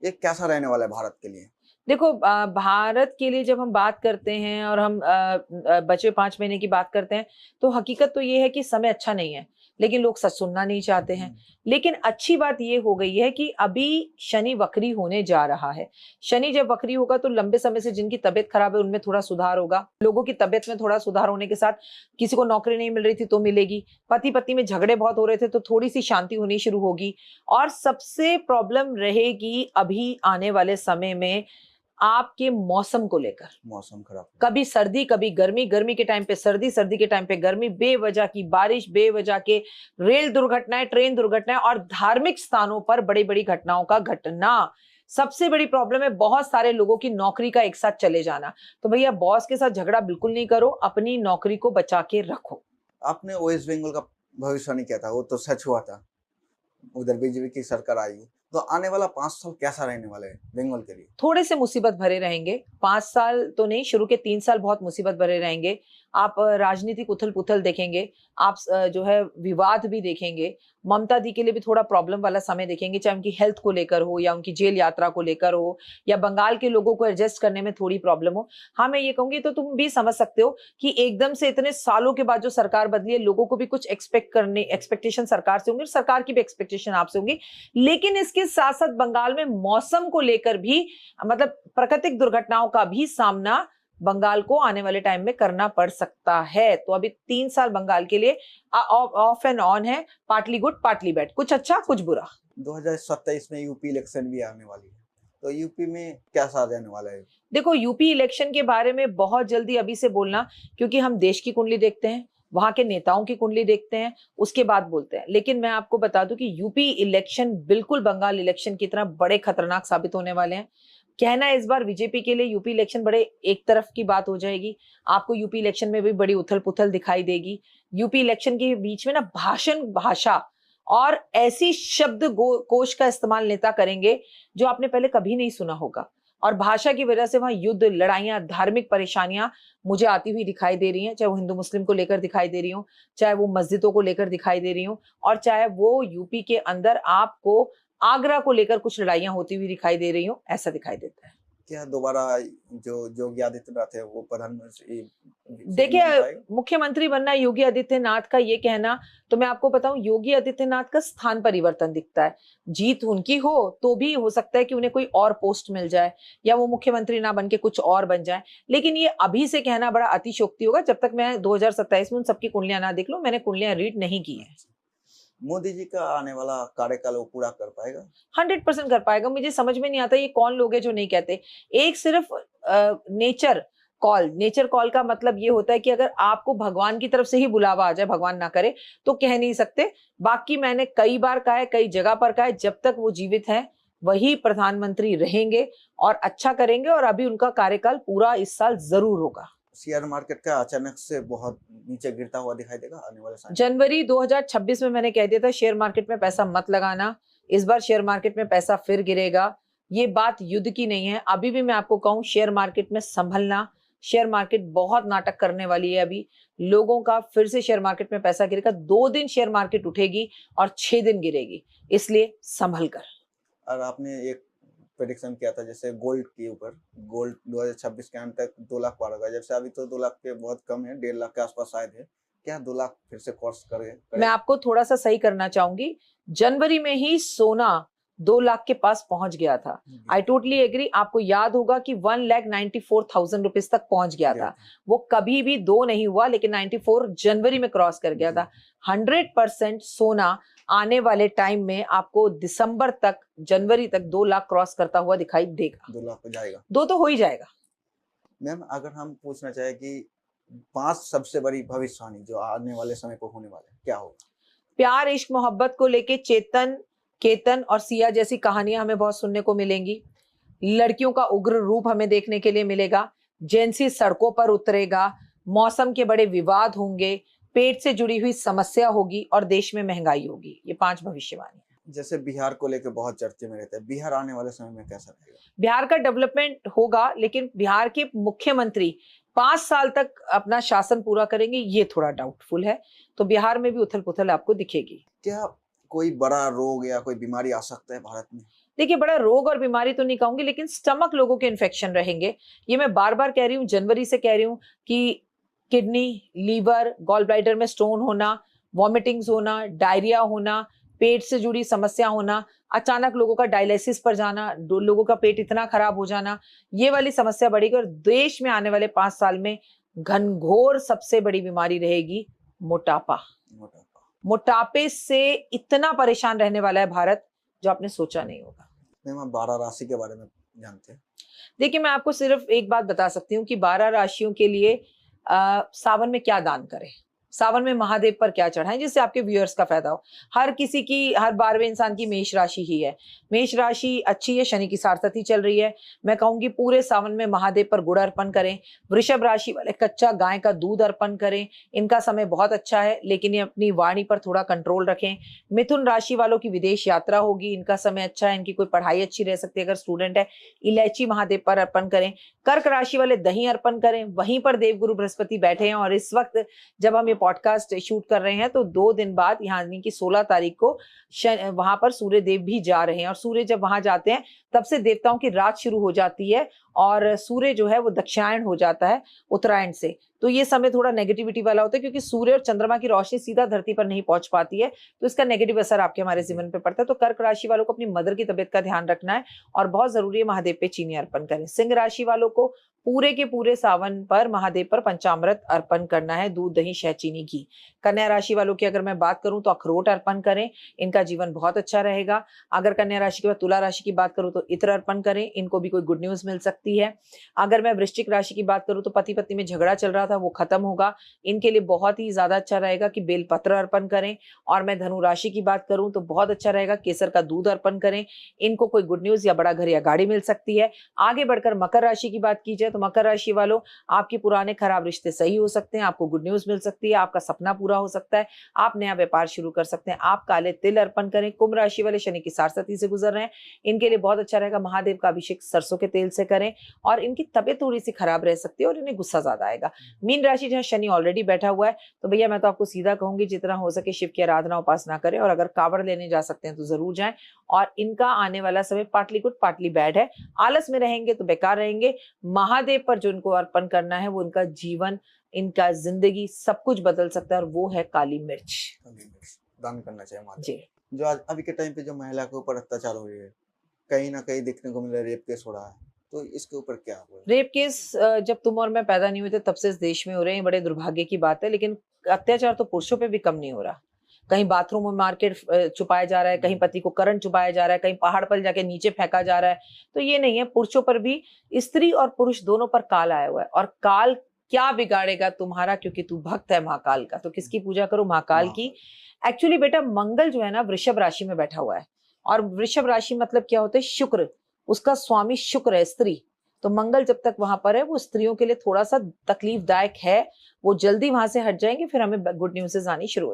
ये कैसा रहने वाला है भारत के लिए? देखो भारत के लिए जब हम बात करते हैं और हम बचे 5 महीने की बात करते हैं, तो हकीकत तो ये है कि समय अच्छा नहीं है, लेकिन लोग सच सुनना नहीं चाहते हैं। लेकिन अच्छी बात ये हो गई है कि अभी शनि वक्री होने जा रहा है। शनि जब वक्री होगा तो लंबे समय से जिनकी तबीयत खराब है उनमें थोड़ा सुधार होगा। लोगों की तबीयत में थोड़ा सुधार होने के साथ किसी को नौकरी नहीं मिल रही थी तो मिलेगी, पति पत्नी में झगड़े बहुत हो रहे थे तो थोड़ी सी शांति होनी शुरू होगी। और सबसे प्रॉब्लम रहेगी अभी आने वाले समय में आपके मौसम को लेकर। मौसम खराब, कभी सर्दी कभी गर्मी, गर्मी के टाइम पे सर्दी, सर्दी के टाइम पे गर्मी, बेवजह की बारिश, बेवजह के रेल दुर्घटनाएं, ट्रेन दुर्घटनाएं और धार्मिक स्थानों पर बड़ी बड़ी घटनाओं का घटना। सबसे बड़ी प्रॉब्लम है बहुत सारे लोगों की नौकरी का एक साथ चले जाना। तो भैया बॉस के साथ झगड़ा बिल्कुल नहीं करो, अपनी नौकरी को बचा के रखो। आपने वेस्ट बंगाल का भविष्यवाणी किया था, वो तो सच हुआ था। उधर बीजेपी की सरकार आई, तो आने वाला 5 साल कैसा रहने वाला है बंगाल के लिए? थोड़े से मुसीबत भरे रहेंगे। 5 साल तो नहीं, शुरू के 3 साल बहुत मुसीबत भरे रहेंगे। आप राजनीतिक उथल पुथल देखेंगे, आप जो है विवाद भी देखेंगे। ममता दी के लिए भी थोड़ा प्रॉब्लम वाला समय देखेंगे, चाहे उनकी हेल्थ को लेकर हो या उनकी जेल यात्रा को लेकर हो या बंगाल के लोगों को एडजस्ट करने में थोड़ी प्रॉब्लम हो। हाँ, मैं ये कहूंगी तो तुम भी समझ सकते हो कि एकदम से इतने सालों के बाद जो सरकार बदली है, लोगों को भी कुछ एक्सपेक्टेशन सरकार से होंगे, सरकार की भी एक्सपेक्टेशन आपसे होंगी। लेकिन इसके साथ साथ बंगाल में मौसम को लेकर भी, मतलब प्राकृतिक दुर्घटनाओं का भी सामना बंगाल को आने वाले टाइम में करना पड़ सकता है। तो अभी 3 साल बंगाल के लिए ऑफ एंड ऑन है, पार्टली गुड पार्टली बैड, कुछ अच्छा कुछ बुरा। 2027 में यूपी इलेक्शन भी आने वाली है, तो यूपी में कैसा रहने वाला है? देखो यूपी इलेक्शन के बारे में बहुत जल्दी अभी से बोलना, क्योंकि हम देश की कुंडली देखते हैं, वहां के नेताओं की कुंडली देखते हैं, उसके बाद बोलते हैं। लेकिन मैं आपको बता दूं कि यूपी इलेक्शन बिल्कुल बंगाल इलेक्शन की तरह बड़े खतरनाक साबित होने वाले हैं। कहना इस बार बीजेपी के लिए यूपी इलेक्शन बड़े एक तरफ की बात हो जाएगी। आपको यूपी इलेक्शन में भी बड़ी उथल पुथल दिखाई देगी। यूपी इलेक्शन के बीच में ना भाषण, भाषा और ऐसी शब्द कोश का इस्तेमाल नेता करेंगे जो आपने पहले कभी नहीं सुना होगा। और भाषा की वजह से वहां युद्ध, लड़ाइयां, धार्मिक परेशानियां मुझे आती हुई दिखाई दे रही हैं, चाहे वो हिंदू मुस्लिम को लेकर दिखाई दे रही हो, चाहे वो मस्जिदों को लेकर दिखाई दे रही हो, और चाहे वो यूपी के अंदर आपको आगरा को लेकर कुछ लड़ाइयां होती हुई दिखाई दे रही हो, ऐसा दिखाई देता है। क्या दोबारा जो योगी आदित्यनाथ है वो प्रधानमंत्री देखिए, बन पाएगा? मुख्यमंत्री बनना योगी आदित्यनाथ का ये कहना, तो मैं आपको बताऊं योगी आदित्यनाथ का स्थान परिवर्तन दिखता है। जीत उनकी हो तो भी हो सकता है कि उन्हें कोई और पोस्ट मिल जाए या वो मुख्यमंत्री ना बन के कुछ और बन जाए। लेकिन ये अभी से कहना बड़ा अतिशयोक्ति होगा, जब तक मैं 2027 में उन सबकी कुंडलियां ना देख लूं। मैंने कुंडलियां रीड नहीं की है। मोदी जी का आने वाला कार्यकाल वो पूरा कर पाएगा? 100% कर पाएगा। मुझे समझ में नहीं आता ये कौन लोग हैं जो नहीं कहते। एक सिर्फ नेचर कॉल का मतलब ये होता है कि अगर आपको भगवान की तरफ से ही बुलावा आ जाए, भगवान ना करे, तो कह नहीं सकते। बाकी मैंने कई बार कहा है, कई जगह पर कहा है, जब तक वो जीवित हैं वही प्रधानमंत्री रहेंगे और अच्छा करेंगे। और अभी उनका कार्यकाल पूरा इस साल जरूर होगा। शेयर मार्केट का अचानक से बहुत नीचे गिरता हुआ दिखाई देगा आने वाले साल? जनवरी 2026 में मैंने कह दिया था शेयर मार्केट में पैसा मत लगाना, इस बार शेयर मार्केट में पैसा फिर गिरेगा। ये बात युद्ध की नहीं है। अभी भी मैं आपको कहूं शेयर मार्केट में संभलना। शेयर मार्केट बहुत नाटक करने वाली है। अभी लोगों का फिर से शेयर मार्केट में पैसा गिरेगा। 2 दिन शेयर मार्केट उठेगी और 6 दिन गिरेगी, इसलिए संभल कर। और आपने एक प्रेडिक्शन किया था जैसे गोल्ड के ऊपर, गोल्ड 2026 के अंत तक 2 लाख पार होगा, जैसे अभी तो 2 लाख के बहुत कम है, 1.5 लाख के आसपास शायद है। क्या 2 लाख फिर से क्रॉस करे? मैं आपको थोड़ा सा सही करना चाहूंगी। जनवरी में ही सोना 2 लाख के पास पहुंच गया था। I totally agree. आपको याद होगा कि 1,94,000 रुपीज तक पहुंच गया था। वो कभी भी 2 नहीं हुआ, लेकिन 94 जनवरी में क्रॉस कर गया था। 100% सोना आने वाले टाइम में आपको दिसंबर तक, जनवरी तक 2 लाख क्रॉस करता हुआ दिखाई देगा। 2 लाख हो जाएगा? 2 तो हो ही जाएगा। मैम, अगर हम पूछना चाहे कि 5 सबसे बड़ी भविष्यवाणी जो आने वाले समय को होने वाले, क्या होगा? प्यार, इश्क, मोहब्बत को लेके चेतन, केतन और सिया जैसी कहानियां हमें बहुत सुनने को मिलेंगी। लड़कियों का उग्र रूप हमें देखने के लिए मिलेगा। जेंसी सड़कों पर उतरेगा। मौसम के बड़े विवाद होंगे। पेट से जुड़ी हुई समस्या होगी और देश में महंगाई होगी। ये 5 भविष्यवाणी। जैसे बिहार को लेकर बहुत चर्चे में रहता है, बिहार आने वाले समय में कैसा रहेगा? बिहार का डेवलपमेंट होगा, लेकिन बिहार के मुख्यमंत्री 5 साल तक अपना शासन पूरा करेंगे, ये थोड़ा डाउटफुल है। तो बिहार में भी उथल पुथल आपको दिखेगी। क्या कोई बड़ा रोग या कोई बीमारी आ सकता है भारत में? देखिए, बड़ा रोग और बीमारी तो नहीं कहूंगी, लेकिन स्टमक लोगों के इन्फेक्शन रहेंगे। ये मैं बार बार कह रही हूँ, जनवरी से कह रही हूँ कि किडनी, लीवर, गॉल ब्लैडर में स्टोन होना, वॉमिटिंग्स होना, डायरिया होना, पेट से जुड़ी समस्या होना, अचानक लोगों का डायलिसिस पर जाना, लोगों का पेट इतना खराब हो जाना, ये वाली समस्या बढ़ेगी। और देश में आने वाले 5 साल में घनघोर सबसे बड़ी बीमारी रहेगी मोटापा। मोटापे से इतना परेशान रहने वाला है भारत, जो आपने सोचा नहीं होगा। हम 12 राशि के बारे में जानते हैं। देखिए, मैं आपको सिर्फ एक बात बता सकती हूँ कि 12 राशियों के लिए सावन में क्या दान करें, सावन में महादेव पर क्या चढ़ाएं, जिससे आपके व्यूअर्स का फायदा हो। हर किसी की, हर 12वें इंसान की मेष राशि ही है। मेष राशि अच्छी है, शनि की साढ़साती चल रही है। मैं कहूंगी पूरे सावन में महादेव पर गुड़ अर्पण करें। वृषभ राशि वाले कच्चा गाय का दूध अर्पण करें। इनका समय बहुत अच्छा है, लेकिन ये अपनी वाणी पर थोड़ा कंट्रोल रखें। मिथुन राशि वालों की विदेश यात्रा होगी, इनका समय अच्छा है। इनकी कोई पढ़ाई अच्छी रह सकती है अगर स्टूडेंट है। इलायची महादेव पर अर्पण करें। कर्क राशि वाले दही अर्पण करें। वहीं पर देवगुरु बृहस्पति बैठे हैं, और इस वक्त जब हम ये पॉडकास्ट शूट कर रहे हैं तो 2 दिन बाद, यानी कि 16 तारीख को वहां पर सूर्य देव भी जा रहे हैं। और सूर्य जब वहां जाते हैं तब से देवताओं की रात शुरू हो जाती है, और सूर्य जो है वो दक्षिणायन हो जाता है उत्तरायण से। तो ये समय थोड़ा नेगेटिविटी वाला होता है, क्योंकि सूर्य और चंद्रमा की रोशनी सीधा धरती पर नहीं पहुंच पाती है, तो इसका नेगेटिव असर आपके हमारे जीवन पे पड़ता है। तो कर्क राशि वालों को अपनी मदर की तबीयत का ध्यान रखना है, और बहुत जरूरी है महादेव पे चीनी अर्पण करें। सिंह राशि वालों को पूरे के पूरे सावन पर महादेव पर पंचामृत अर्पण करना है, दूध, दही, शहद, चीनी, घी। कन्या राशि वालों की अगर मैं बात करूं तो अखरोट अर्पण करें, इनका जीवन बहुत अच्छा रहेगा। अगर कन्या राशि के बाद तुला राशि की बात करूं तो इत्र अर्पण करें, इनको भी कोई गुड न्यूज मिल सकती है। अगर मैं वृश्चिक राशि की बात करूं तो पति पत्नी में झगड़ा चल रहा था, वो खत्म होगा, इनके लिए बहुत ही ज्यादा अच्छा रहेगा कि बेलपत्र अर्पण करें। और मैं धनु राशि की बात करूं तो बहुत अच्छा रहेगा, केसर का दूध अर्पण करें, इनको कोई गुड न्यूज या बड़ा घर या गाड़ी मिल सकती है। आगे बढ़कर मकर राशि की बात की जाए तो मकर राशि वालों, आपके पुराने खराब रिश्ते सही हो सकते हैं, आपको गुड न्यूज मिल सकती है, आपका सपना पूरा हो सकता है, आप नया व्यापार शुरू कर सकते हैं। आप काले तिल अर्पण करें। कुंभ राशि वाले शनि की साढ़साती से गुजर रहे हैं, इनके लिए बहुत अच्छा रहेगा, महादेव का अभिषेक सरसों के तेल से करें, और इनकी तबीयत थोड़ी सी खराब रह सकती है और इन्हें गुस्सा ज्यादा आएगा। मीन राशि जहां शनि ऑलरेडी बैठा हुआ है, तो भैया मैं तो आपको सीधा कहूंगी जितना हो सके शिव की आराधना उपासना करें, और अगर कावड़ लेने जा सकते हैं तो जरूर जाएं। और इनका आने वाला समय पार्टली गुड पार्टली बैड है। आलस में रहेंगे तो बेकार रहेंगे। महादेव पर जो इनको अर्पण करना है, वो इनका जीवन, इनका जिंदगी सब कुछ बदल सकता है, और वो है काली मिर्च। दान करना चाहिए महादेव जी। जो आज अभी के टाइम पे जो महिला के ऊपर अत्याचार हो रही है, कहीं ना कहीं देखने को मिल रहा है, रेप केस हो रहा है, तो इसके ऊपर क्या हुआ? रेप केस जब तुम और मैं पैदा नहीं हुए थे तब से इस देश में हो रहे हैं, बड़े दुर्भाग्य की बात है। लेकिन अत्याचार तो पुरुषों पे भी कम नहीं हो रहा। कहीं बाथरूम में मार्केट छुपाया जा रहा है, कहीं पति को करंट छुपाया जा रहा है, कहीं पहाड़ पर जाके नीचे फेंका जा रहा है। तो ये नहीं है, पुरुषों पर भी, स्त्री और पुरुष दोनों पर काल आया हुआ है। और काल क्या बिगाड़ेगा तुम्हारा, क्योंकि तू भक्त है महाकाल का। तो किसकी पूजा करो? महाकाल की। एक्चुअली बेटा, मंगल जो है ना वृषभ राशि में बैठा हुआ है, और वृषभ राशि मतलब क्या होता है? शुक्र, उसका स्वामी शुक्र है, स्त्री। तो मंगल जब तक वहां पर है, वो स्त्रियों के लिए थोड़ा सा तकलीफदायक है। वो जल्दी वहां से हट जाएंगे, फिर हमें गुड न्यूज़ आनी शुरू हो